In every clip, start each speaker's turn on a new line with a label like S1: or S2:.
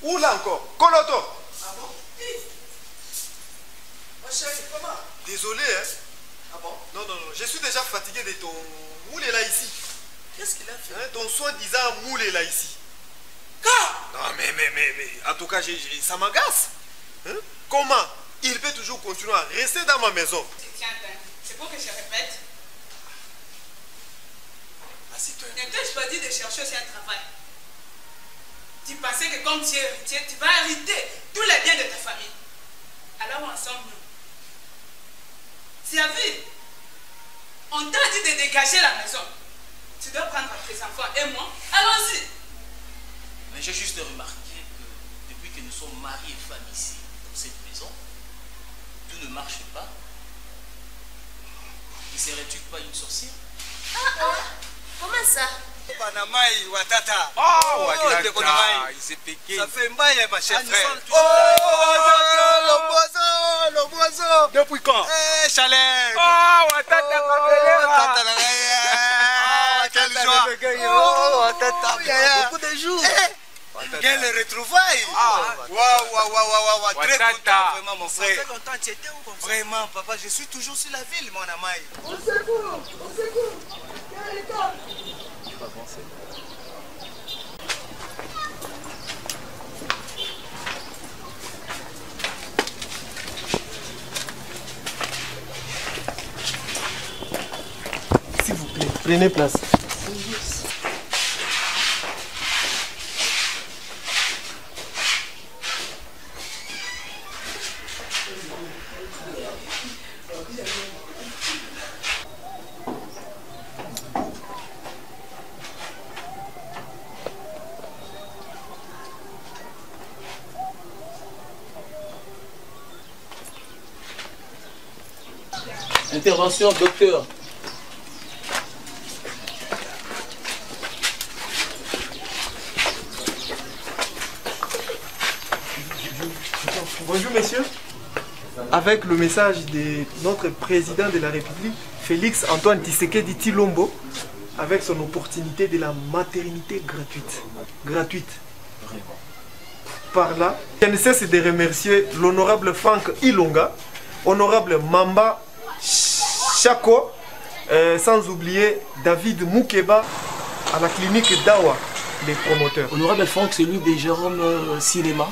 S1: Où là encore? Koloto.
S2: Ah bon? Ma chérie, comment?
S1: Désolé, hein.
S2: Ah bon?
S1: Non, non, non. Je suis déjà fatigué de ton moule là ici.
S2: Qu'est-ce qu'il a fait?
S1: Hein, ton soi-disant moule là ici.
S2: Car?
S1: Non, mais, en tout cas, ça m'agace. Hein? Comment il peut toujours continuer à rester dans ma maison?
S3: Tiens, c'est pour que je répète.
S2: Assieds-toi.
S3: Ne t'ai-je pas dit de chercher aussi un travail? Tu pensais que comme tu es héritier, tu vas hériter tous les biens de ta famille. Alors ensemble, nous. Tu as vu? On t'a dit de dégager la maison. Tu dois prendre tes enfants et moi. Allons-y.
S4: Mais j'ai juste remarqué que depuis que nous sommes mariés et femmes ici, dans cette maison, tout ne marche pas. Ne serais-tu pas une sorcière?
S5: Comment ça?
S2: Panamaï, Watata.
S6: Oh,
S2: il
S6: s'est piqué.
S2: Ça fait mal, ma chère frère. Le boisson.
S6: Depuis quand?
S2: Eh, chalet.
S6: Oh, Watata,
S2: Quelle joie. Oh, Watata. Beaucoup de jours. Quelle retrouvaille. Waouh. Très content, vraiment, mon frère. Ça fait longtemps que tu étais où comme ça? Vraiment, papa, je suis toujours sur la ville, mon amaï. Au secours.
S1: S'il vous plaît, prenez place.
S4: Intervention, docteur.
S1: Bonjour messieurs. Avec le message de notre président de la République, Félix Antoine Tshisekedi Tshilombo, avec son opportunité de la maternité gratuite. Par là, je ne cesse de remercier l'honorable Franck Ilonga, honorable Mamba Chako, sans oublier David Moukeba à la clinique d'Awa, les promoteurs.
S4: Honorable Franck, c'est lui de Jérôme Cinéma.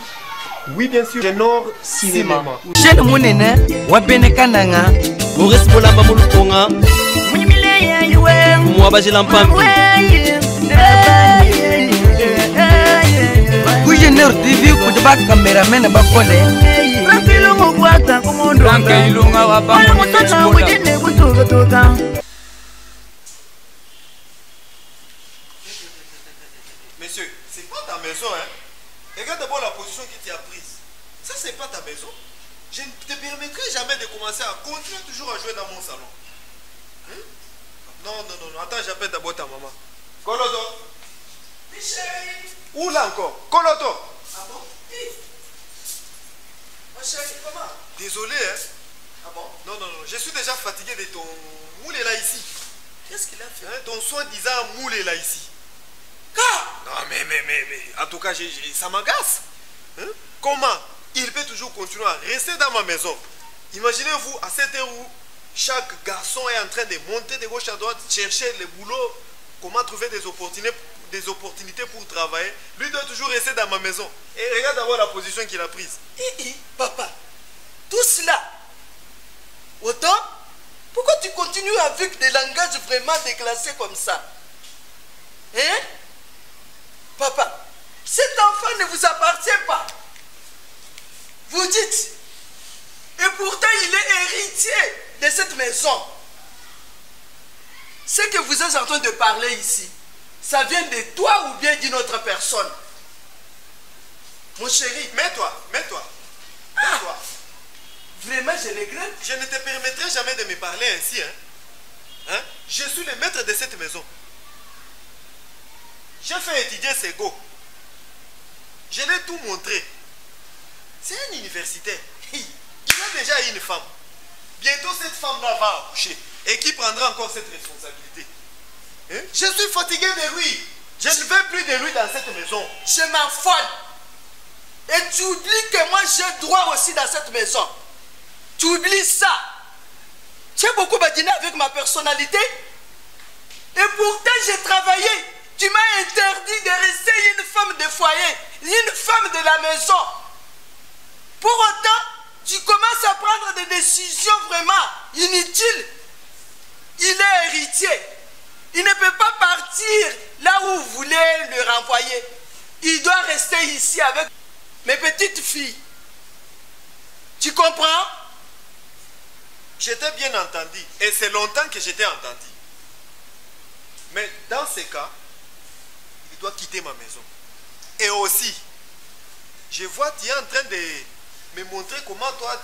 S1: Oui, bien sûr, Génor Cinéma.
S7: Jeune Mounene, Wabene Kananga, Maurice Bolamba Mulukonga, Mouabaji Lampampi. Gouverneur TV, Koudeba Cameraman Bakone.
S1: Monsieur, c'est pas ta maison, hein? Regarde d'abord la position que tu as prise. Ça, c'est pas ta maison. Je ne te permettrai jamais de commencer à continuer toujours à jouer dans mon salon. Hein? Non. Attends, j'appelle d'abord ta maman. Koloto.
S2: Michel.
S1: Où là encore? Koloto.
S2: Ah bon? Ma chérie, comment?
S1: Désolé, hein?
S2: Ah bon?
S1: Non. Je suis déjà fatigué de ton moule là ici.
S2: Qu'est-ce qu'il a fait?
S1: Hein? Ton soi-disant moule là ici.
S2: Car?
S1: Non, mais en tout cas, ça m'agace. Hein? Comment il peut toujours continuer à rester dans ma maison? Imaginez-vous à cette heure où chaque garçon est en train de monter de gauche à droite, chercher le boulot, comment trouver des opportunités pour travailler. Lui doit toujours rester dans ma maison. Et regarde d'abord la position qu'il a prise.
S2: Papa, tout cela, autant, pourquoi tu continues avec des langages vraiment déclassés comme ça? Hein? Papa, cet enfant ne vous appartient pas. Vous dites, et pourtant il est héritier de cette maison. Ce que vous êtes en train de parler ici, ça vient de toi ou bien d'une autre personne? Mon chéri,
S1: Mets-toi.
S2: vraiment je regrette.
S1: Je ne te permettrai jamais de me parler ainsi. Hein? Je suis le maître de cette maison. J'ai fait étudier Sego. Je l'ai tout montré. C'est un universitaire. Il a déjà une femme. Bientôt cette femme-là va accoucher. Et qui prendra encore cette responsabilité? Hein? Je suis fatigué de lui. Je ne veux plus de lui dans cette maison.
S2: Je m'affole. Et tu oublies que moi j'ai droit aussi dans cette maison. Tu oublies ça. Tu as beaucoup badiné avec ma personnalité. Et pourtant j'ai travaillé. Tu m'as interdit de rester une femme de foyer, une femme de la maison. Pour autant, tu commences à prendre des décisions vraiment inutiles. Il est héritier. Il ne peut pas partir là où vous voulez le renvoyer. Il doit rester ici avec mes petites filles. Tu comprends?
S1: J'étais bien entendu. Et c'est longtemps que j'étais entendu. Mais dans ces cas, il doit quitter ma maison. Et aussi, je vois que tu es en train de me montrer comment toi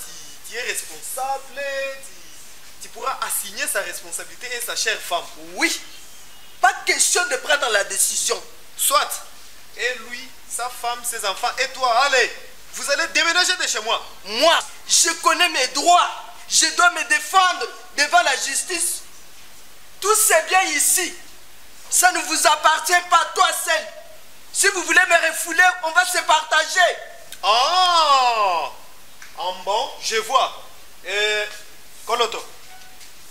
S1: tu es responsable. Tu pourras assigner sa responsabilité et sa chère femme.
S2: Oui. Pas question de prendre la décision.
S1: Soit. Et lui, sa femme, ses enfants et toi, allez. Vous allez déménager de chez moi.
S2: Moi, je connais mes droits. Je dois me défendre devant la justice. Tout c'est bien ici. Ça ne vous appartient pas, toi seul. Si vous voulez me refouler, on va se partager.
S1: Ah! Bon, je vois. Koloto,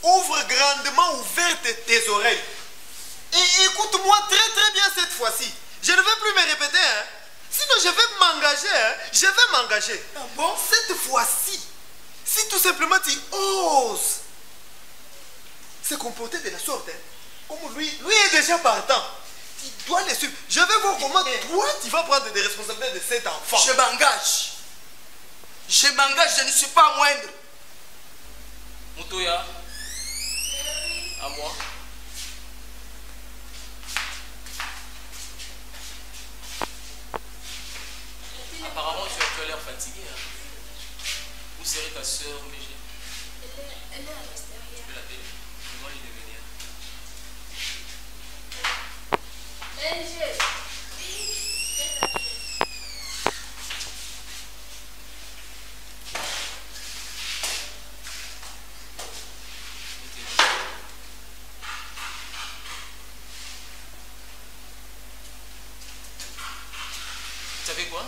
S1: ouvre grandement ouvertes tes oreilles. Et écoute-moi très bien cette fois-ci. Je ne vais plus me répéter, hein. Sinon je vais m'engager, hein. Je vais m'engager.
S2: Ah bon?
S1: Cette fois-ci, si tout simplement tu oses se comporter de la sorte, hein, comme lui est déjà partant, tu dois le suivre. Je vais voir comment toi tu vas prendre des responsabilités de cet enfant.
S2: Je m'engage. Je m'engage, je ne suis pas moindre.
S4: Moutoya, à moi. Apparemment, tu as l'air fatigué. Hein? Où serait ta soeur, Mégé?
S5: Elle est à l'extérieur.
S4: Tu peux l'appeler? Moi, il est venir.
S5: Mégé.
S4: Vous savez quoi?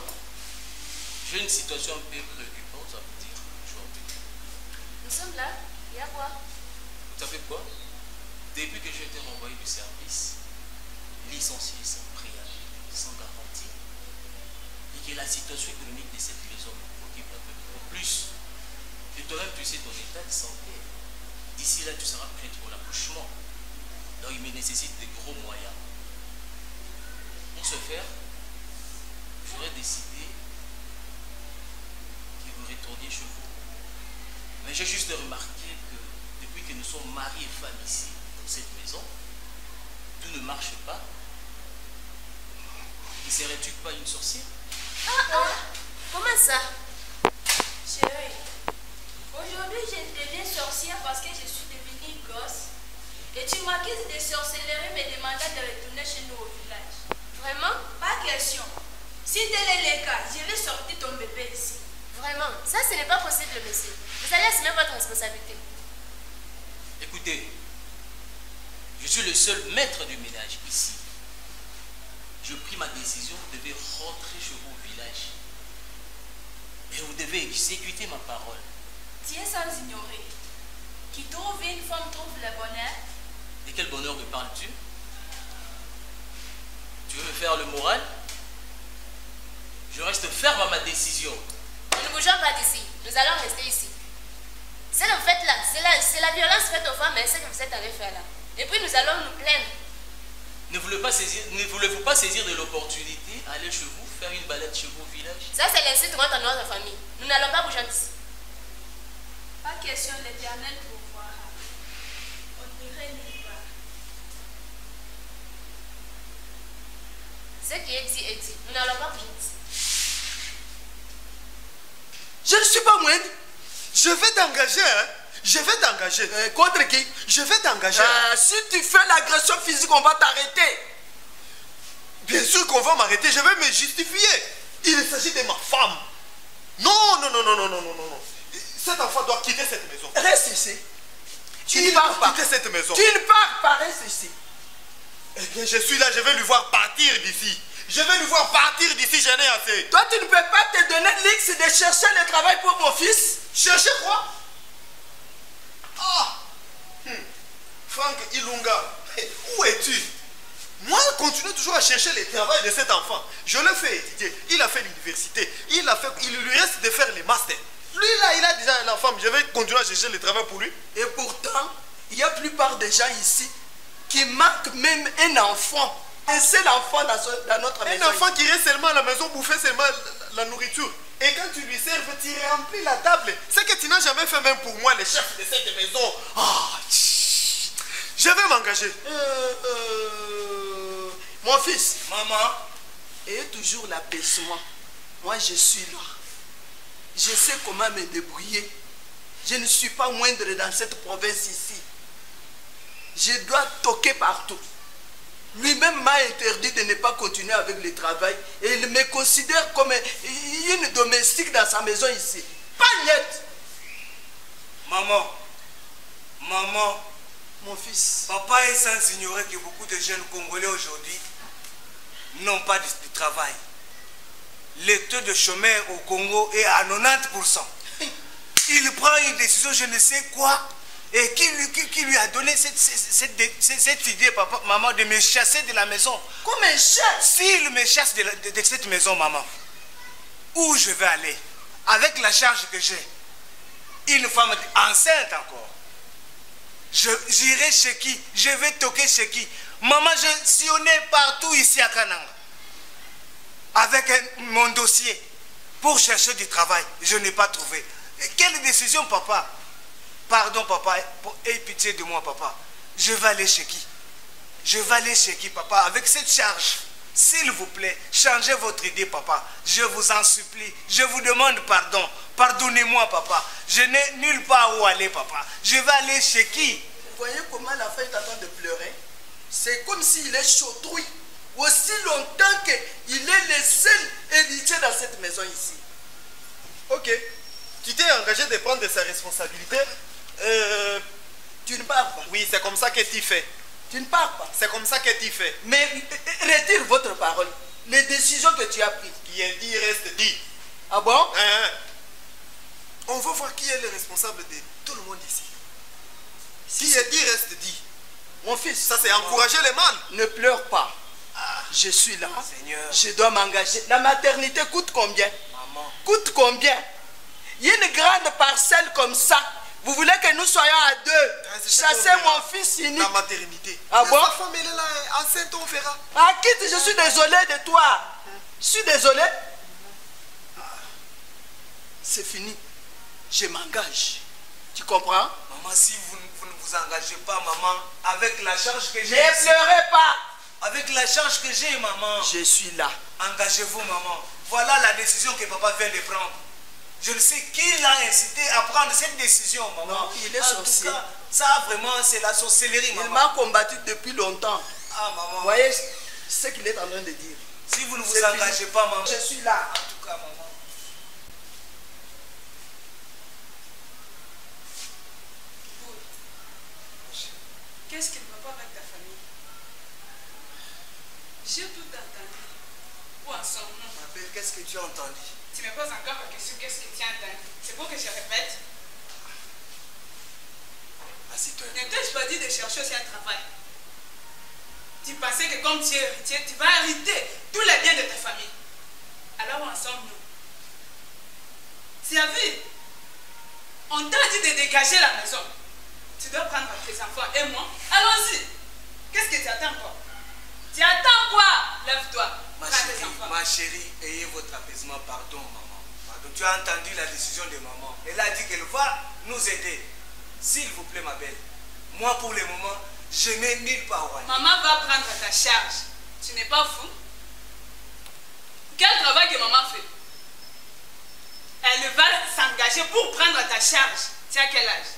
S4: J'ai une situation un peu préoccupante à vous dire aujourd'hui.
S5: Nous sommes là. Il y a quoi?
S4: Vous savez quoi? Depuis que j'ai été renvoyé du service, licencié sans préavis, sans garantie, et que la situation économique de cette maison me préoccupe un peu plus. Et toi-même, tu sais ton état de santé. D'ici là, tu seras prête pour l'accouchement. Donc, il me nécessite de gros moyens. Pour ce faire, j'aurais décidé que vous retourniez chez vous. Mais j'ai juste remarqué que depuis que nous sommes mariés et femmes ici, dans cette maison, tout ne marche pas. Ne serais-tu pas une sorcière?
S5: Comment ça?
S8: Chérie, aujourd'hui je deviens sorcière parce que je suis devenue gosse. Et tu m'accuses de sorcellerie me demandant de retourner chez nous au village.
S5: Vraiment?
S8: Pas question. Si tel est le cas, je vais sortir ton bébé ici.
S5: Vraiment? Ça, ce n'est pas possible, monsieur. Vous allez assumer votre responsabilité.
S4: Écoutez, je suis le seul maître du ménage ici. Je pris ma décision, vous devez rentrer chez vous au village. Et vous devez exécuter ma parole.
S8: Tu es sans ignorer. Qui trouve une femme trouve le bonheur.
S4: De quel bonheur me parles-tu? Tu veux me faire le moral? Je reste ferme à ma décision.
S5: Nous ne bougeons pas d'ici. Nous allons rester ici. Ce que vous faites là, c'est la violence faite aux femmes, mais c'est ce que vous êtes allés faire là. Et puis nous allons nous plaindre.
S4: Ne voulez-vous pas saisir de l'opportunité, aller chez vous, faire une balade chez vous au village?
S5: Ça, c'est l'insulte contre notre famille. Nous n'allons pas bouger d'ici.
S8: Pas question, l'Éternel pourvoira. On n'irait nulle part.
S5: Ce qui est dit est dit. Nous n'allons pas bouger d'ici.
S2: Je ne suis pas moindre.
S1: Je vais t'engager, hein. Je vais t'engager.
S2: Contre qui?
S1: Je vais t'engager.
S2: Si tu fais l'agression physique, on va t'arrêter.
S1: Bien sûr qu'on va m'arrêter, je vais me justifier. Il s'agit de ma femme. Non. Cet enfant doit quitter cette maison.
S2: Reste ici. Tu
S1: Il
S2: ne pars
S1: doit
S2: pas.
S1: quitter cette maison.
S2: Tu ne pars pas, reste ici.
S1: Eh bien, je suis là, je vais lui voir partir d'ici. Je vais lui voir partir d'ici, j'en ai assez.
S2: Toi, tu ne peux pas te donner l'X de chercher le travail pour mon fils?
S1: Chercher quoi? Ah! Franck Ilunga, où es-tu? Moi, je continue toujours à chercher le travail de cet enfant. Je le fais étudier. Il a fait l'université. Il lui reste de faire les masters. Lui, là, il a déjà la femme. Je vais continuer à chercher le travail pour lui.
S2: Et pourtant, il y a plupart des gens ici qui manquent même un enfant. Un seul enfant dans notre maison.
S1: Un enfant qui reste seulement à la maison, bouffer seulement la nourriture. Et quand tu lui serves, tu remplis la table. C'est que tu n'as jamais fait même pour moi, le chef de cette maison. Je vais m'engager.
S2: Mon fils.
S4: Maman.
S2: Ayez toujours l'apaisement. Moi, je suis là. Je sais comment me débrouiller. Je ne suis pas moindre dans cette province ici. Je dois toquer partout. Lui-même m'a interdit de ne pas continuer avec le travail. Et il me considère comme une domestique dans sa maison ici. Pas net.
S9: Maman. Maman.
S2: Mon fils.
S9: Papa est sans ignorer que beaucoup de jeunes Congolais aujourd'hui n'ont pas de travail. Le taux de chômage au Congo est à 90%. Il prend une décision, je ne sais quoi. Et qui lui a donné cette idée, papa, maman, de me chasser de la maison?
S2: Comme un chat.
S9: S'il me chasse de cette maison, maman, où je vais aller? Avec la charge que j'ai, une femme enceinte encore. J'irai chez qui? Je vais toquer chez qui? Maman, je sillonnais partout ici à Kananga. Avec mon dossier. Pour chercher du travail. Je n'ai pas trouvé. Et quelle décision, papa? Pardon, papa. Aie pitié de moi, papa. Je vais aller chez qui? Je vais aller chez qui, papa? Avec cette charge. S'il vous plaît, changez votre idée, papa. Je vous en supplie. Je vous demande pardon. Pardonnez-moi, papa. Je n'ai nulle part où aller, papa. Je vais aller chez qui?
S2: Vous voyez comment la femme est en train de pleurer? C'est comme s'il est chaudrouille. Aussi longtemps qu'il est le seul héritier dans cette maison ici.
S1: Ok. Tu t'es engagé de prendre sa responsabilité.
S2: Tu ne pars pas.
S1: Oui, c'est comme ça que tu fais.
S2: Tu ne pars pas.
S1: C'est comme ça que tu fais.
S2: Mais retire votre parole. Les décisions que tu as prises.
S1: Qui est dit reste dit.
S2: Ah bon?
S1: On va voir qui est le responsable de tout le monde ici. Qui est dit reste dit.
S2: Mon fils.
S1: Ça, c'est encourager les mâles.
S2: Ne pleure pas. Je suis là.
S9: Seigneur.
S2: Je dois m'engager. La maternité coûte combien?
S9: Maman.
S2: Coûte combien? Il y a une grande parcelle comme ça. Vous voulez que nous soyons à deux? Chassez mon fils unique.
S1: La maternité.
S2: Ah bon?
S1: La femme, elle est là, enceinte, on verra.
S2: Ah, quitte, je suis désolé de toi. Je suis désolé. C'est fini. Je m'engage. Tu comprends?
S9: Maman, si vous ne vous engagez pas, maman, avec la charge que j'ai...
S2: Ne pleurez pas.
S9: Avec la charge que j'ai, maman.
S2: Je suis là.
S9: Engagez-vous, maman. Voilà la décision que papa vient de prendre. Je ne sais qui l'a incité à prendre cette décision, maman.
S2: Non, il est sorcier.
S9: En tout cas, ça vraiment, c'est la sorcellerie, maman.
S2: Il m'a combattu depuis longtemps.
S9: Ah, maman.
S2: Vous voyez ce qu'il est en train de dire.
S9: Si vous ne vous engagez pas, maman.
S2: Je suis là.
S9: En tout cas, maman.
S3: Qu'est-ce qui ne va pas avec ta famille? J'ai tout entendu. Où en sommes-nous?
S9: Ma belle, qu'est-ce que tu as entendu?
S3: Tu me poses encore la question, qu'est-ce que tu as entendu? C'est pour que je répète.
S9: Assieds-toi.
S3: Ne t'ai-je pas dit de chercher aussi un travail? Tu pensais que comme tu es héritier, tu vas hériter tous les biens de ta famille. Alors où en sommes-nous? Tu as vu? On t'a dit de dégager la maison. Tu dois prendre tes enfants et moi. Allons-y. Qu'est-ce que tu attends encore? Tu attends quoi? Lève-toi.
S9: Ma chérie, ayez votre apaisement. Pardon, maman. Pardon. Tu as entendu la décision de maman. Elle a dit qu'elle va nous aider. S'il vous plaît, ma belle. Moi, pour le moment, je n'ai nulle part où aller.
S3: Maman va prendre ta charge. Tu n'es pas fou? Quel travail que maman fait? Elle va s'engager pour prendre ta charge. Tu as quel âge?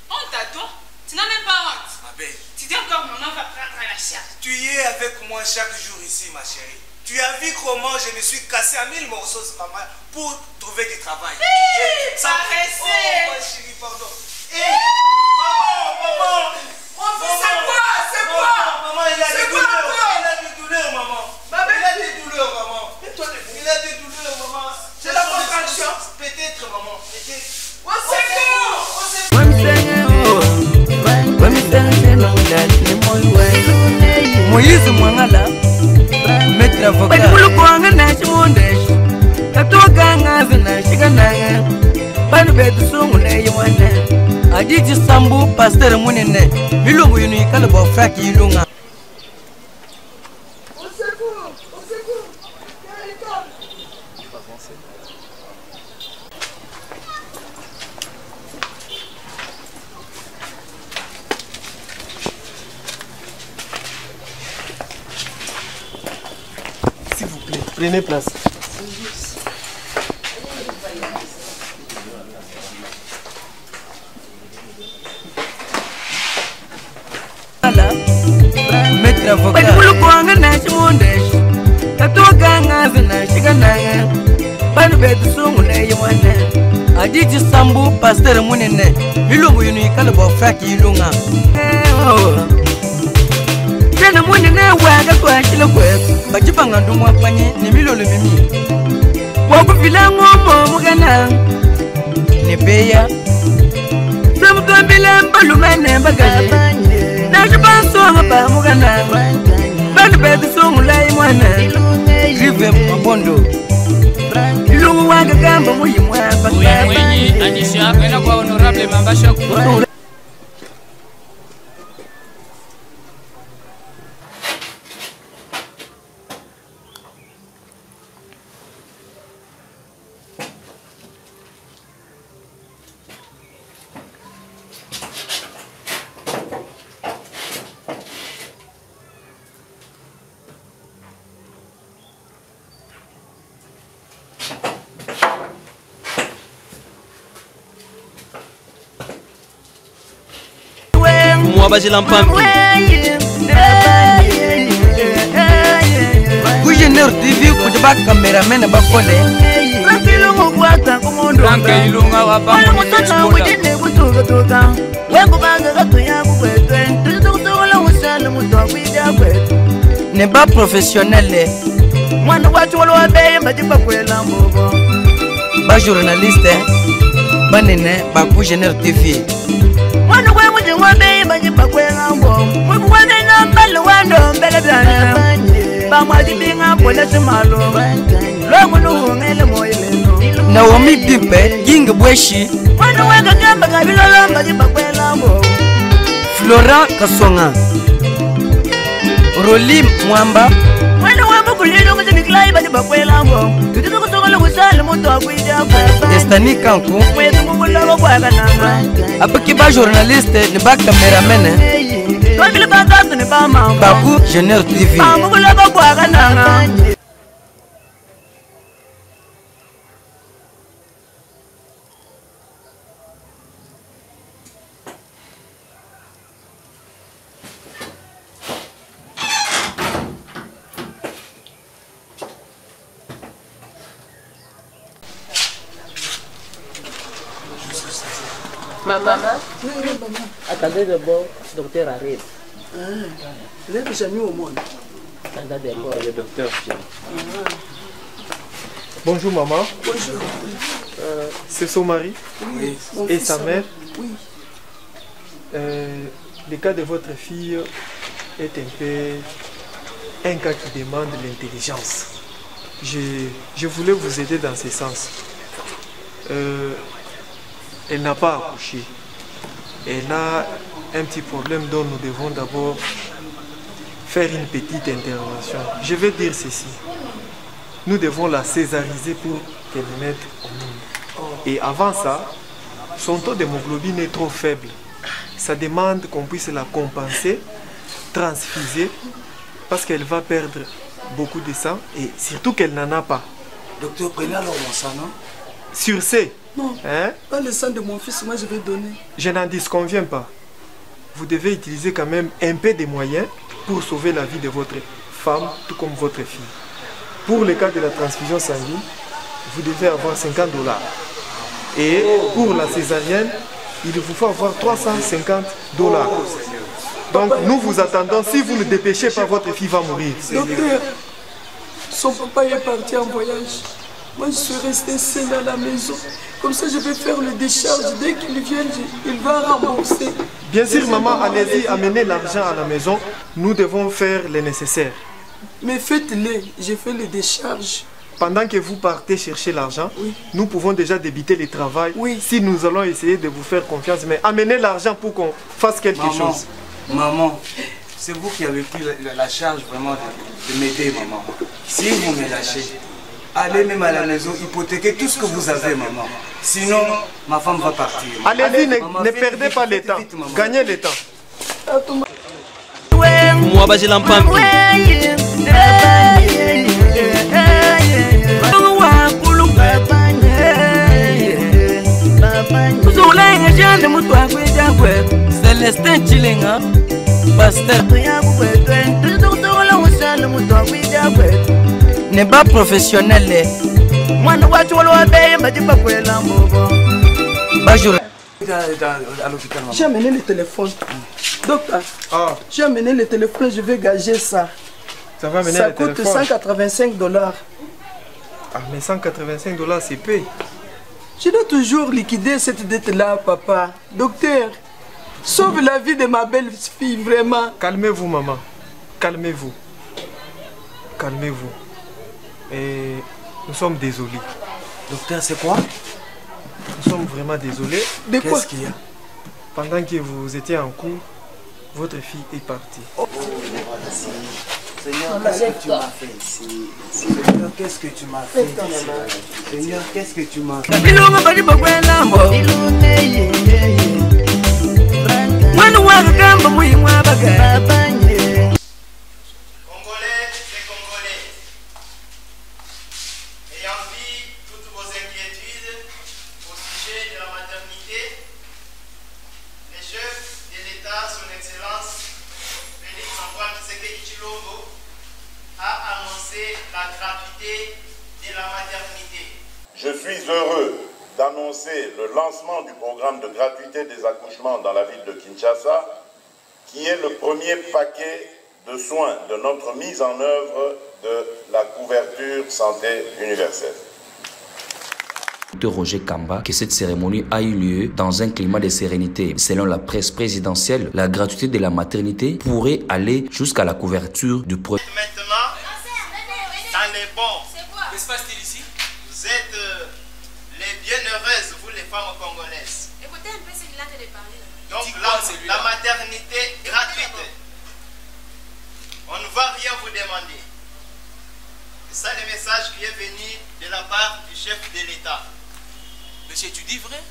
S3: Honte à toi? Tu n'as même pas honte.
S9: Ma belle.
S3: Tu dis encore maman va prendre la charge.
S9: Tu y es avec moi chaque jour ici, ma chérie. Tu as vu comment je me suis cassé à 1000 morceaux, maman, pour trouver du travail.
S3: Paresseux.
S9: Oh, ma chérie, pardon. Maman.
S2: C'est quoi? C'est quoi?
S9: Maman, il a des douleurs. Il a des douleurs, maman.
S2: Ma belle,
S9: il a des douleurs,
S7: Moïse Mwangala, maître avocat. Bajulu kwanga na chimondesh. Katoka ngaze na shikananga. Banu betu sungu na ywana. Adiji Sambu pasteur munene. Milungu yunu ikala ba fraki ilunga.
S1: S'il vous plaît, prenez place.
S7: Maître avocat. Bajulu kwanga na chimondesh. Katoka ngaze na shikananga. Banu betu sungu na ywana. Adiji Sambu pasteur munene. Milungu yunu ikala ba fraki ilunga. Tena munene waga kwa kila kwetu. Bajipanga ndumu apanye ni milolo mimi. Wakufila ngomo mugana. Nebeya. Samutambila mbalumene mbagale. Najibanso ba mugana. Banu betu sungu la ywana. Rive mabondo. Ilungu waga gamba muyimwa bakaba.
S10: Mwenye anisha kwenda kwa honorable Mambasha kutoka.
S7: Mwabajila mpampi Kujener TV kujaba cameraman bakole Rakilo mkwata kumondo
S10: Ranke ilunga wapa
S7: mwenye kutoka Wengu baga gato yangu kwetwe Tutukutola usala mutawida kwetu Neba professionnel Mwana watu walo wabeye mbajipa kwela mbogo Ba journaliste Banene ba Kujener TV Mwana kwe mwenye wabeye mbajipa kwela mbogo Mwengu wane na mbalo wando mbele blana Ba mwadi binga pole simalo Longu nuhungele moileno Naomi Bipe Ginga Bweshi Mwana wega gamba kabilolo mbajipa kwela mbogo Flora Kasonga Rolim Mwamba Mwana wamba kulilo kuzi miklai bajipa kwela mbogo Tututu kutokola kusali mutu wakuija kwa Estani Kanku Mwetu munguloko kwa kanama Apaki ba journaliste ni ba cameraman Tobile ba gato ni ba mamba Baku Jener TV Munguloko kwa kanama
S2: Maman, attendez d'abord, docteur arrive.
S11: Il est déjà mis au monde.
S2: Attendez d'abord, le docteur vient.
S1: Bonjour maman.
S11: Bonjour.
S1: C'est son mari
S11: Oui.
S1: Et sa mère.
S11: Oui.
S1: Le cas de votre fille est un peu un cas qui demande l'intelligence. Je voulais vous aider dans ce sens. Elle n'a pas accouché. Elle a un petit problème dont nous devons d'abord faire une petite intervention. Je vais dire ceci. Nous devons la césariser pour qu'elle naisse au monde. Et avant ça, son taux d'hémoglobine est trop faible. Ça demande qu'on puisse la compenser, transfuser, parce qu'elle va perdre beaucoup de sang et surtout qu'elle n'en a pas.
S11: Docteur, prenez alors mon sang, non?
S1: Sur ce,
S11: non,
S1: hein?
S11: Pas le sang de mon fils, moi je vais donner.
S1: Je n'en disconviens pas. Vous devez utiliser quand même un peu de moyens pour sauver la vie de votre femme, tout comme votre fille. Pour le cas de la transfusion sanguine, vous devez avoir 50 $. Et pour la césarienne, il vous faut avoir 350 $. Donc nous vous attendons. Si vous ne dépêchez pas, votre fille va mourir.
S11: Docteur, son papa est parti en voyage. Moi je suis restée seule à la maison. Comme ça je vais faire le décharge. Dès qu'il vient, il va rembourser.
S1: Bien sûr, maman, allez-y, amenez l'argent à la maison. Nous devons faire le nécessaire.
S11: Mais faites-le, je fais les décharges.
S1: Pendant que vous partez chercher l'argent, nous pouvons déjà débuter le travail. Si nous allons essayer de vous faire confiance, mais amenez l'argent pour qu'on fasse quelque chose.
S9: Maman, c'est vous qui avez pris la charge vraiment de m'aider, maman. Si vous me lâchez, allez même à la maison, hypothéquer tout ce que vous avez, maman. Sinon, ma femme va partir.
S1: Allez-y, ne perdez pas le temps. Gagnez le temps.
S7: Moi, bah, j'ai l'empame. Célestin Chilinga, Pasteur. N'est pas professionnel. Moi, je
S11: j'ai amené le téléphone. Docteur, j'ai amené le téléphone, je vais gager ça.
S1: Ça va amener
S11: ça
S1: le
S11: coûte
S1: téléphone.
S11: $185.
S1: Ah, mais $185, c'est peu.
S11: Je dois toujours liquider cette dette-là, papa. Docteur, sauve la vie de ma belle-fille, vraiment.
S1: Calmez-vous, maman. Calmez-vous. Calmez-vous. Et nous sommes désolés.
S9: Docteur, c'est quoi?
S1: Nous sommes vraiment désolés.
S11: De quoi?
S9: Qu'est-ce qu'il y a?
S1: Pendant que vous étiez en cours, votre fille est partie.
S9: Seigneur, qu'est-ce que tu m'as fait ici? Seigneur, qu'est-ce que tu m'as fait ici? Seigneur, qu'est-ce que tu m'as fait?
S12: Congolais et Congolais, ayant vu toutes vos inquiétudes au sujet de la maternité, le chef de l'État, son Excellence Félix Antoine Tshisekedi Tshilombo, a annoncé la gratuité de la maternité.
S13: Je suis heureux d'annoncer le lancement du programme de gratuité des accouchements dans la ville de Kinshasa, qui est le premier paquet de soins de notre mise en œuvre de la couverture santé universelle.
S14: De Roger Kamba que cette cérémonie a eu lieu dans un climat de sérénité. Selon la presse présidentielle, la gratuité de la maternité pourrait aller jusqu'à la couverture du premier.
S12: Maintenant, dans les bons,
S4: Que se passe-t-il ici?
S12: vous êtes les bienheureuses, vous les femmes congolaises.
S8: Écoutez un peu ce qu'il a de parler.
S12: Donc
S4: Dis quoi, celui-là?
S12: la maternité gratuite, on ne va rien vous demander. C'est ça le message qui est venu de la part du chef de l'État.
S4: Monsieur, tu dis vrai?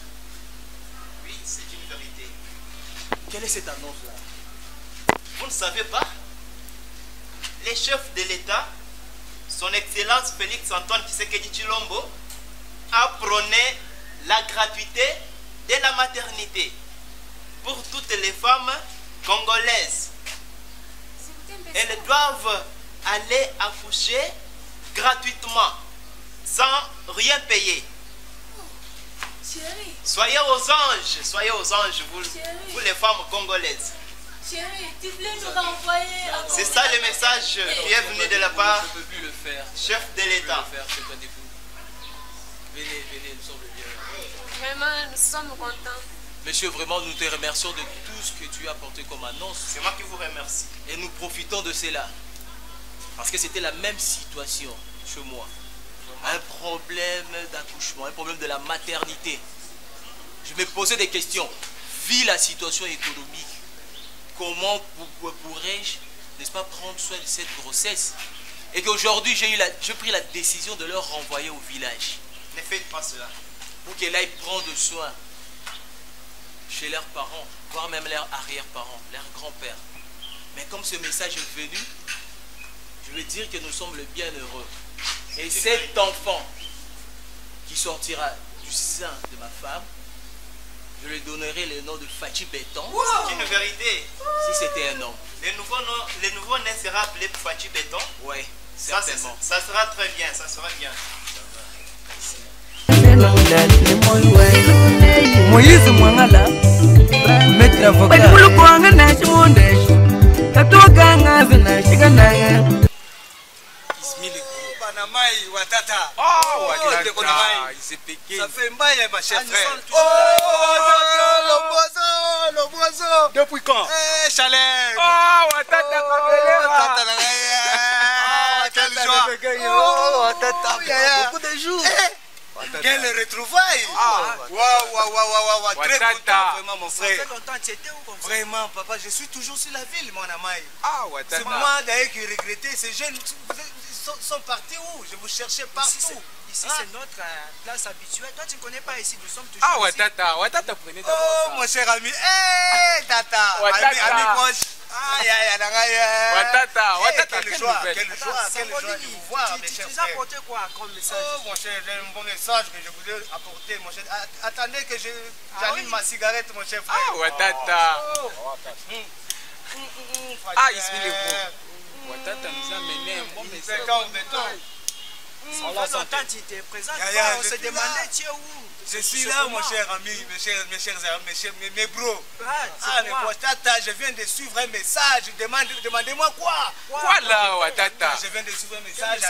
S12: Oui, c'est une vérité.
S4: Quelle est cette annonce-là?
S12: Vous ne savez pas? Le chef de l'État, son Excellence Félix Antoine Tshisekedi Tshilombo, a prôné la gratuité de la maternité pour toutes les femmes congolaises. Elles doivent aller accoucher gratuitement, sans rien payer.
S8: Chérie.
S12: Soyez aux anges, vous les femmes congolaises.
S8: Chérie, tu voulais nous renvoyer à
S12: C'est ça le message qui est venu de la part
S4: Je ne peux plus le faire.
S12: chef de l'État.
S4: Venez, nous sommes bien.
S8: Vraiment, nous sommes contents.
S4: Monsieur, vraiment, nous te remercions de tout ce que tu as apporté comme annonce.
S12: C'est moi qui vous remercie.
S4: Et nous profitons de cela. Parce que c'était la même situation chez moi. Un problème d'accouchement, un problème de la maternité. Je me posais des questions. Vu la situation économique, comment pourrais-je, n'est-ce pas, prendre soin de cette grossesse? Et qu'aujourd'hui, j'ai pris la décision de leur renvoyer au village.
S12: Ne faites pas cela.
S4: Pour qu'elle aille prendre soin chez leurs parents, voire même leurs arrière-parents, leurs grands-pères. Mais comme ce message est venu, je veux dire que nous sommes le bienheureux. Et cet enfant qui sortira du sein de ma femme, je lui donnerai le nom de Fachi Béton.
S12: C'est une vérité.
S4: Si c'était un homme.
S12: Le nouveau né sera appelé Fachi Béton.
S4: Oui,
S12: ça,
S4: certainement.
S12: Ça sera très bien, ça sera bien.
S7: Moïse Mwangala, maître avocat.
S9: Banamai Watata.
S6: Oh,
S9: Ça fait mal, ma chère frère.
S6: Oh,
S9: le poisson.
S15: Depuis quand?
S9: Eh, chalet.
S15: Oh, Watata Kabelera.
S9: Quelle joie.
S2: Oh, Watata, beaucoup de jours.
S9: Quelle retrouvaille. Waouh. Très content, vraiment, mon frère.
S2: Ça fait longtemps que tu étais où comme ça?
S9: Vraiment, papa, je suis toujours sur la ville, mon amaï.
S15: Ah, Watata.
S9: C'est moi d'ailleurs qui regrettais. Ces jeunes sont partis où? Je vous cherchais partout.
S2: Ici, c'est notre place habituelle. Toi, tu ne connais pas ici. Nous sommes toujours
S15: Ah,
S2: ici.
S15: Watata, prenez d'abord
S9: Oh,
S15: ça.
S9: mon cher ami. Eh, Tata. Ami proche.
S15: Watata,
S9: quelle joie de vous voir, mes chers
S2: Tu nous as
S9: frères.
S2: apporté quoi comme message?
S9: Oh, mon cher, j'ai un bon message que je voulais apporter, mon cher. Attendez que j'allume ma cigarette, mon cher frère.
S15: Ah, Watata. Ah, ici, il est beau. Watata nous a mené un bon message.
S2: Ça fait longtemps que tu étais présent. On se demandait, tu es où?
S9: Je suis là, mon cher ami, mes chers amis, mes bros.
S2: Mais
S9: Watata, je viens de suivre un message. Demandez-moi quoi?
S15: Quoi là, Watata?
S9: Je viens de suivre un message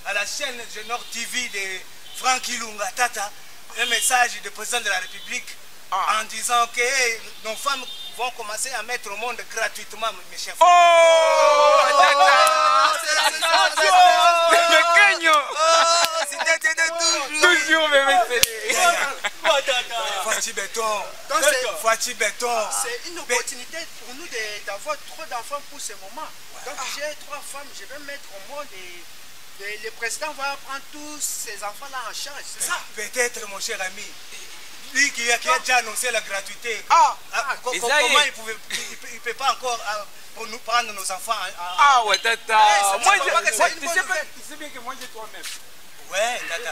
S9: à la chaîne Nord TV de Franck Ilunga, Tata. Un message du président de la République en disant que nos femmes vont commencer à mettre au monde gratuitement, mes chers frères.
S15: Oh, toujours, bébé.
S9: Fati Béton.
S2: C'est une opportunité pour nous d'avoir trop d'enfants pour ce moment. Donc j'ai 3 femmes, je vais mettre au monde et le président va prendre tous ces enfants-là en charge, c'est ça?
S9: Peut-être, mon cher ami. Lui qui a déjà annoncé la gratuité. Comment il ne peut pas encore pour nous prendre nos enfants?
S15: Ah, Watata. Moi, tu sais bien que moi, j'ai toi-même.
S9: Ouais, Tata.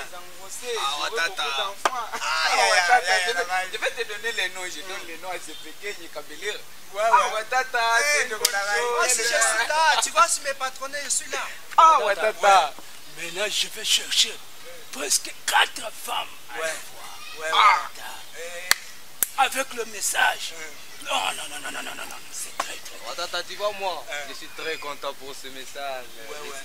S15: Je vais te donner les noms. Je donne les noms à CPK, Kabelera. Watata, c'est de
S2: moi, si je suis là, tu vas sur mes patronnets, je suis là.
S15: Ah, Watata.
S11: Maintenant, je vais chercher presque 4 femmes. Avec le message. Non, c'est très.
S16: Watata, tu vois, moi, je suis très content pour ce message.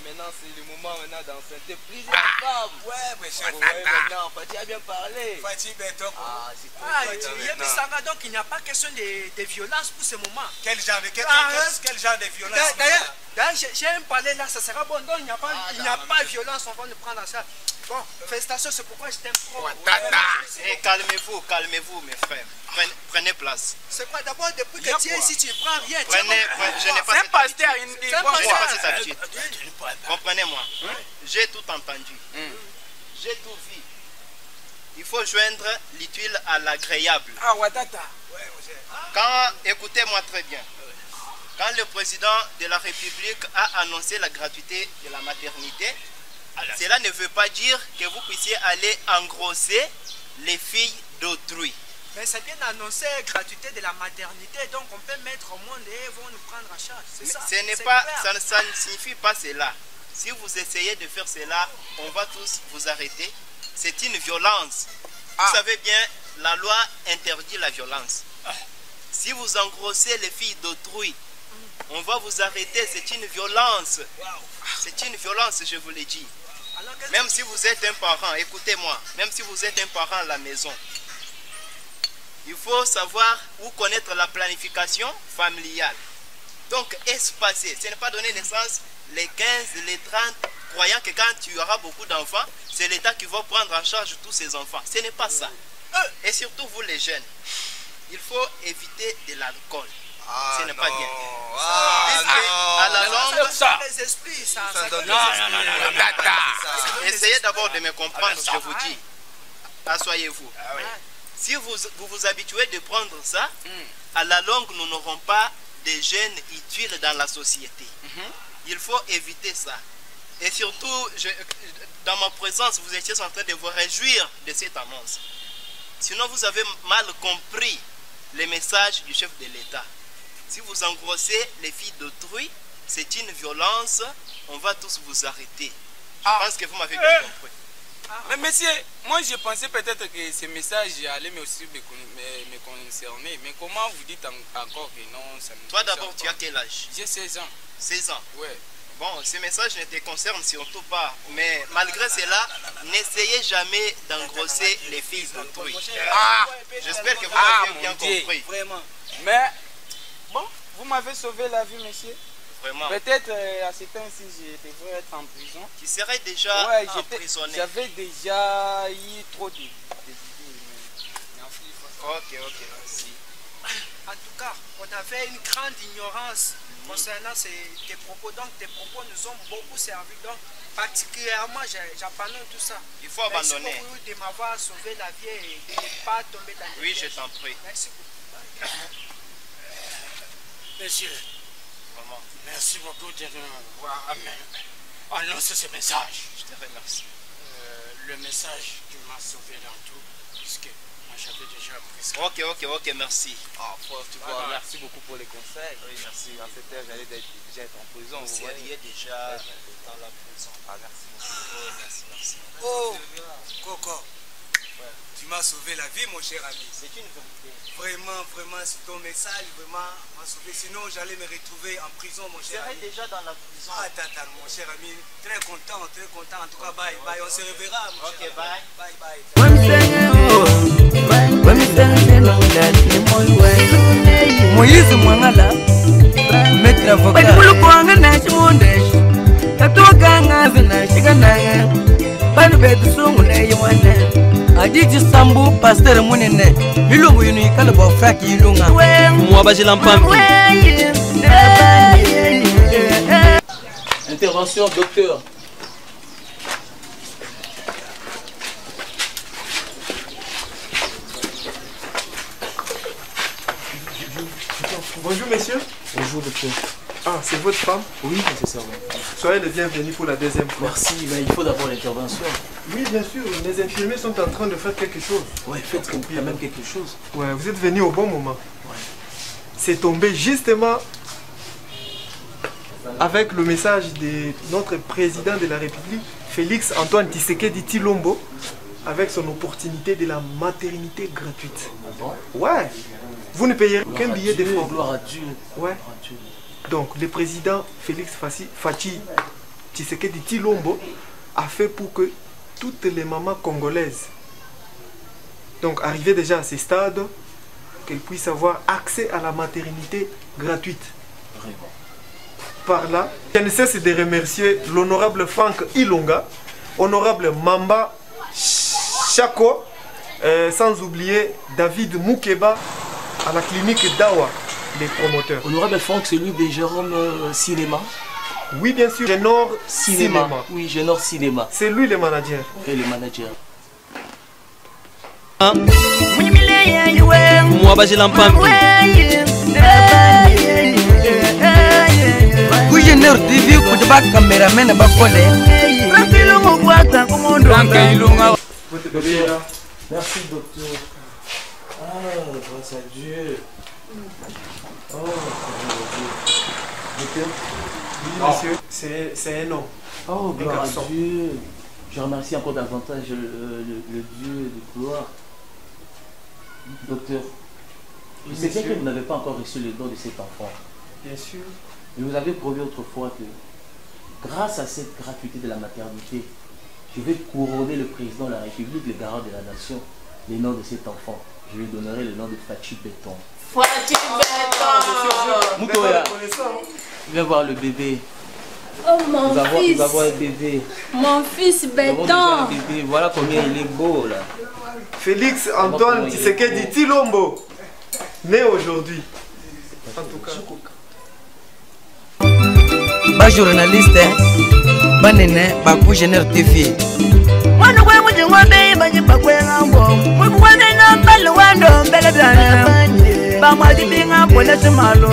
S16: Maintenant, c'est le moment d'enceinte plusieurs femmes. Maintenant, Fati a bien parlé.
S9: Fati Béton.
S2: Donc, il n'y a pas question de violence pour ce moment.
S9: Quel genre de violence?
S2: D'ailleurs, j'ai un parler là, ça sera bon. Donc, il n'y a pas de violence, on va nous prendre en charge. Bon, félicitations, c'est pourquoi je t'aime trop.
S12: Calmez-vous, mes frères. Prenez place.
S2: C'est quoi d'abord, depuis que tu es ici, tu ne prends rien.
S12: Je n'ai pas cette habitude. Comprenez-moi. J'ai tout entendu. J'ai tout vu. Il faut joindre l'utile à l'agréable.
S15: Ah, Watata.
S12: Écoutez-moi très bien. Quand le président de la République a annoncé la gratuité de la maternité, cela ne veut pas dire que vous puissiez aller engrosser les filles d'autrui.
S2: Mais c'est bien annoncé gratuité de la maternité, donc on peut mettre au monde et ils vont nous prendre en charge. C'est ça.
S12: Ça ne signifie pas cela. Si vous essayez de faire cela, on va tous vous arrêter. C'est une violence. Vous savez bien, la loi interdit la violence. Si vous engrossez les filles d'autrui, on va vous arrêter. C'est une violence. C'est une violence, je vous l'ai dit. Même si vous êtes un parent, écoutez-moi, même si vous êtes un parent à la maison, il faut savoir ou connaître la planification familiale. Donc, espacer, ce n'est pas donner naissance les 15, les 30, croyant que quand tu auras beaucoup d'enfants, c'est l'État qui va prendre en charge tous ces enfants. Ce n'est pas ça. Et surtout vous les jeunes, il faut éviter de l'alcool. Ce n'est pas bien. À la longue, essayez d'abord de me comprendre, je vous dis. Asseyez-vous. Si vous vous habituez de prendre ça, à la longue, nous n'aurons pas de jeunes utiles dans la société. Il faut éviter ça. Et surtout, dans ma présence, vous étiez en train de vous réjouir de cette annonce. Sinon, vous avez mal compris les messages du chef de l'État. Si vous engrossez les filles d'autrui, c'est une violence, on va tous vous arrêter. Je pense que vous m'avez bien compris.
S15: Mais monsieur, moi je pensais peut-être que ce message allait aussi me concerner. Mais comment vous dites encore que non, ça me...
S12: Toi d'abord, tu as quel âge?
S15: J'ai 16 ans.
S12: 16 ans?
S15: Ouais.
S12: Bon, ce message ne te concerne surtout pas. Mais malgré cela, n'essayez jamais d'engrosser les filles d'autrui. Ah, j'espère que vous avez bien compris.
S15: Vraiment. Mais, bon, vous m'avez sauvé la vie, monsieur.
S12: Vraiment.
S15: Peut-être à ce temps-ci, je devrais être en prison.
S12: Tu serais déjà emprisonné.
S15: J'avais déjà eu trop de...
S12: Ok, merci.
S17: En tout cas, on avait une grande ignorance concernant tes propos. Donc, tes propos nous ont beaucoup servi. Donc, particulièrement, j'abandonne tout ça.
S12: Il faut abandonner.
S17: Merci beaucoup de m'avoir sauvé la vie et de ne pas tomber dans les
S12: pièges. Oui, je t'en prie.
S17: Merci beaucoup.
S18: Monsieur,
S12: vraiment,
S18: merci beaucoup de m'avoir annoncé ce message.
S12: Je te remercie.
S18: Le message qui m'a sauvé dans tout, puisque j'avais déjà appris ça.
S12: Ok, merci.
S16: Tu vois, merci beaucoup pour les conseils.
S12: Oui, merci.
S16: À cette heure, j'allais déjà être en prison.
S12: Vous seriez déjà dans la prison.
S16: Ah, merci beaucoup.
S12: Merci.
S9: Oh, Coco, tu m'as sauvé la vie, mon cher ami.
S12: C'est une vérité.
S9: Vraiment, c'est ton message, vraiment, m'a sauvé. Sinon, j'allais me retrouver en prison, mon cher ami.
S12: Tu serais déjà dans la prison.
S9: Attends, mon cher ami. Très content. En tout cas, bye. On se reverra, mon cher ami.
S7: Moïse Mwangala Metra Voka Kwanga na chimundesh Katoka ngazi na shikananga Banu betu sungu na yiwane Adiji sambu pasteur munene Milungu yunu yikala ba fraki yilunga
S19: Mwabaji Lampampi. Intervention docteur.
S1: Bonjour messieurs.
S19: Bonjour docteur.
S1: Ah, c'est votre femme?
S19: Oui, c'est ça.
S1: Soyez les bienvenus pour la deuxième fois.
S19: Merci, mais il faut d'abord l'intervention.
S1: Oui, bien sûr, les infirmiers sont en train de faire quelque chose.
S19: Ouais, faites quand même quelque chose.
S1: Ouais, vous êtes venus au bon moment.
S19: Ouais.
S1: C'est tombé justement avec le message de notre président de la République, Félix Antoine Tshisekedi Tshilombo, avec son opportunité de la maternité gratuite.
S19: Ah bon?
S1: Ouais. Vous ne payez aucun billet de francs.
S19: Gloire à Dieu.
S1: Ouais. Donc, le président Félix Fachi Tshisekedi Tshilombo a fait pour que toutes les mamans congolaises, donc arrivées déjà à ce stade, qu'elles puissent avoir accès à la maternité gratuite.
S19: Vraiment.
S1: Par là, je ne cesse de remercier l'honorable Franck Ilonga, honorable Mamba Chako, sans oublier David Moukeba à la clinique d'Awa, les promoteurs.
S19: Honorable Franck, c'est lui de Jérôme Cinéma.
S1: Oui, bien sûr, Génor Cinéma.
S19: Oui, Génor Cinéma.
S1: C'est lui le manager.
S19: Et le manager.
S7: Mwabaji Lampampi. Kujener TV kujaba cameraman bakole. Rapilo mugwata kumondo.
S19: Merci docteur. Ah, grâce à Dieu. Oh, docteur.
S1: Oui, monsieur, c'est un homme.
S19: Oh, gloire à Dieu. Je remercie encore davantage le Dieu de gloire. Docteur, je sais bien que vous n'avez pas encore reçu le don de cet enfant.
S1: Bien sûr.
S19: Mais vous avez promis autrefois que, grâce à cette gratuité de la maternité, je vais couronner le président de la République, le garant de la nation, le nom de cet enfant. Je lui donnerai le nom de Fachi Béton.
S5: Fachi Béton.
S19: Moutoya, viens voir le bébé.
S8: Oh mon fils.
S19: Nous avons un bébé.
S8: Mon fils Béton.
S19: Voilà combien il est beau là.
S1: Félix Antoine Tshisekedi Tshilombo, né aujourd'hui. En tout cas.
S7: Ba journaliste, ba nene, ba Kujener TV. Mwana kwa mwenye ngombe, ba jipa kwe ngambo. Mwenye ngombe na mbalo wando, mbele blana. Ba mwadi binga kwenye chumalo.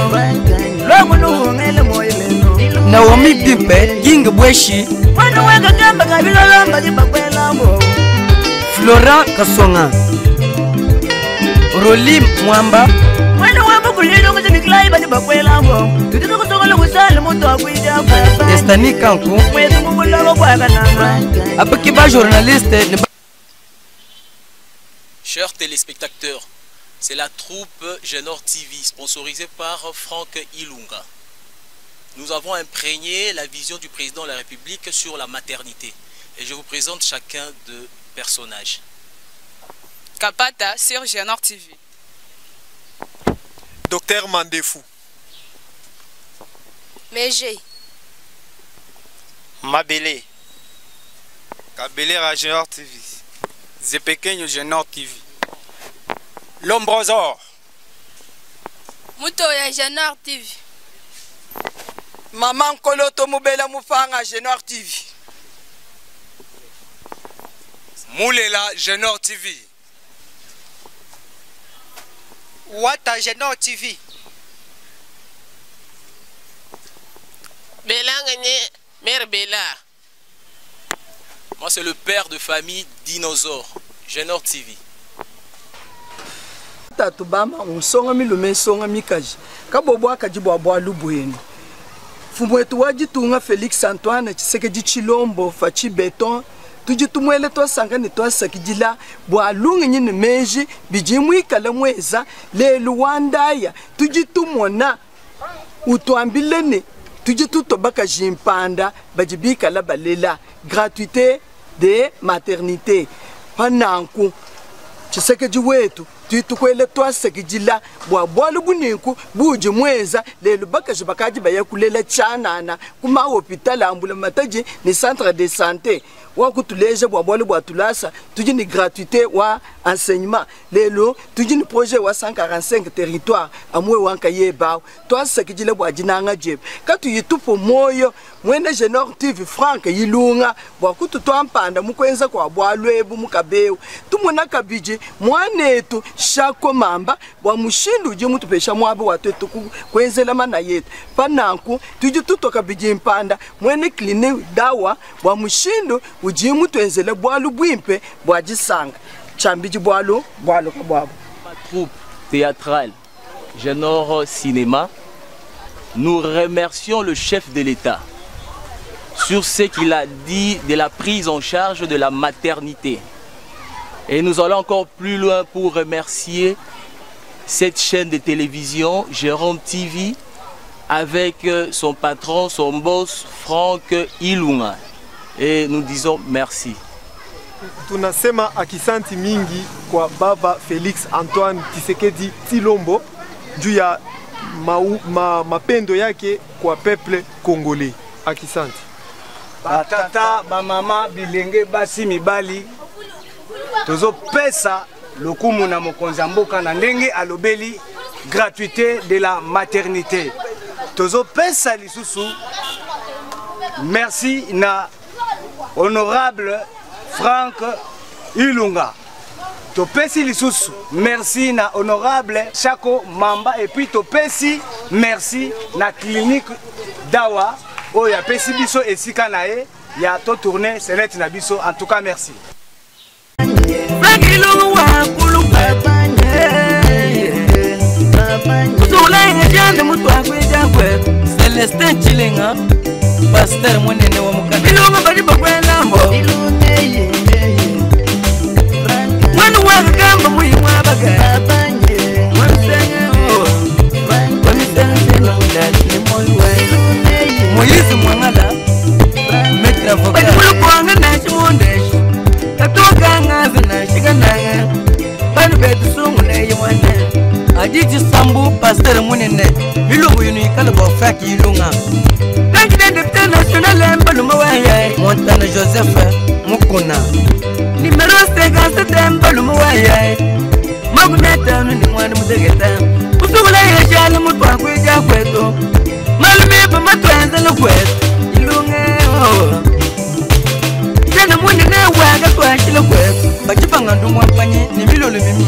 S7: Longu nuhungele moileno. Naomi Bipe, King Bweshi. Mwana wega gamba kabilolo, ba jipa kwe ngambo. Flora Kasonga. Rolim Mwamba. Mwana wamba kulilo kuzi miklai ba jipa kwe ngambo. Tutino kutokola kusali muto akuija kwa. Destiny Kanku. Mwezi mungulolo kwa kananga. Apekiba journaliste.
S4: Chers téléspectateurs, c'est la troupe Génor TV sponsorisée par Franck Ilunga. Nous avons imprégné la vision du président de la République sur la maternité. et je vous présente chacun de personnages.
S3: Kapata sur Génor TV.
S1: Docteur Mandefou.
S8: Méger.
S18: Mabele.
S15: Kabele à Génor TV. Zepekenyo Génor TV. L'Ombrosor.
S8: Muto ya Génor TV.
S2: Maman Koloto Mubela Mufanga Génor TV.
S15: Moulela Génor TV.
S17: Wata Génor TV.
S3: Belangane Mère Bella.
S4: Moi, c'est le père de famille Dinosaure, Génor TV.
S11: Tatu bama unsonga milume songa mikaji kabobwa kajibwa bwa lubweni fumwetu wajitunga Felix Antoine Tshisekedi Chilombo fachi beton tujitumwele twasanga ni twasakijila bwa lungi nyine meji bijimwi kala mweza le luwandaya tujitumona utwambilene tujitutobaka jimpanda bajibika la balela gratuité de maternité pananku Tshisekedi wetu tuitukwele twasekijila bwa lubuninku buji mweza lelo bakaji bakaji bayakulela chanana kuma hopital ambula mataji ni centre de santé wakutuleja bwa tulasa tuji ni gratuité wa enseignement lelo tuji ni projet wa 145 territoire amwe wanka yeba twasekijila bwa jinanga jeb katu yitupo moyo mwene Génor TV Frank yilunga bwa kutu twampanda mukwenza kwa bwa lwebu mukabeu tumuna kabiji mwanetu shako mamba bwa mushindu je mutu pesha mwabe watu kwenzela mana yetu pananku tuji tutoka biji mpanda mwene clinique dawa bwa mushindu uji mutu enzela bwa lubwimpe bwa jisanga chambiji bwalo kabwabo.
S19: Troupe théâtrale Génor Cinéma, nous remercions le chef de l'État sur ce qu'il a dit de la prise en charge de la maternité. Et nous allons encore plus loin pour remercier cette chaîne de télévision, Jérôme TV, avec son patron, son boss, Franck Ilunga. Et nous disons merci.
S1: Tunasema akisanti mingi kwa baba Felix Antoine Tshisekedi Tshilombo juu ya mapendo yake kwa peuple congolais. Akisanti.
S9: Batata, bamama, bilenge, basi mibali tozo pesa lokumu na mokonzi mboka na ndenge alobeli gratuité de la maternité. Tozo pesa lisusu merci na honorable Franck Ilunga. Topesi lisusu merci na honorable Chako Mamba et puis topesi merci na clinique Dawa oya pesi biso esika na ye ya to tourner select na biso. En tout cas merci.
S7: Celestin Chilinga Pasteur mwenene wa mukana ilunga bali bakwenda mbo mwana wa gamba muyimwa baga Moïse Mwangala metra voka kulupanga na chimunde katoka ngazi na shiganaga banu betu sungule ywane Adiji Sambu Pasteur mwenene ilungu yuni kalabo faki ilunga Président député national Mbaluma Waye Montana Joseph Mukuna numéro 57 Mbaluma Waye Maguneta ni mwana mudegeta Usugula yeshana mutwa kwija kweto Malume pa matwenza no kweto ilunga Jana mwenene waga kwa shilo kweto Bachipanga ndumwa panye ni milolo mimi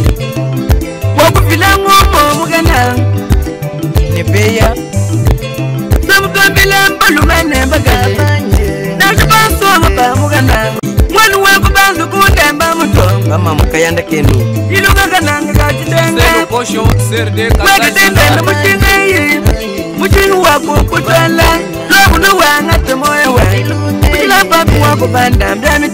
S7: Waku filango mugana Nebeya Samukambila mbalumene bagale Najubanso mugana Mwanu wako banzu kundemba muto Mama mukayanda kenu Ilunga kananga kachitenga
S15: Selo kosho serde
S7: Mwakitenda muchingayi Muchingu wako kutwala Lwaku nuwanga temoye we Mujila papu wako banda mdami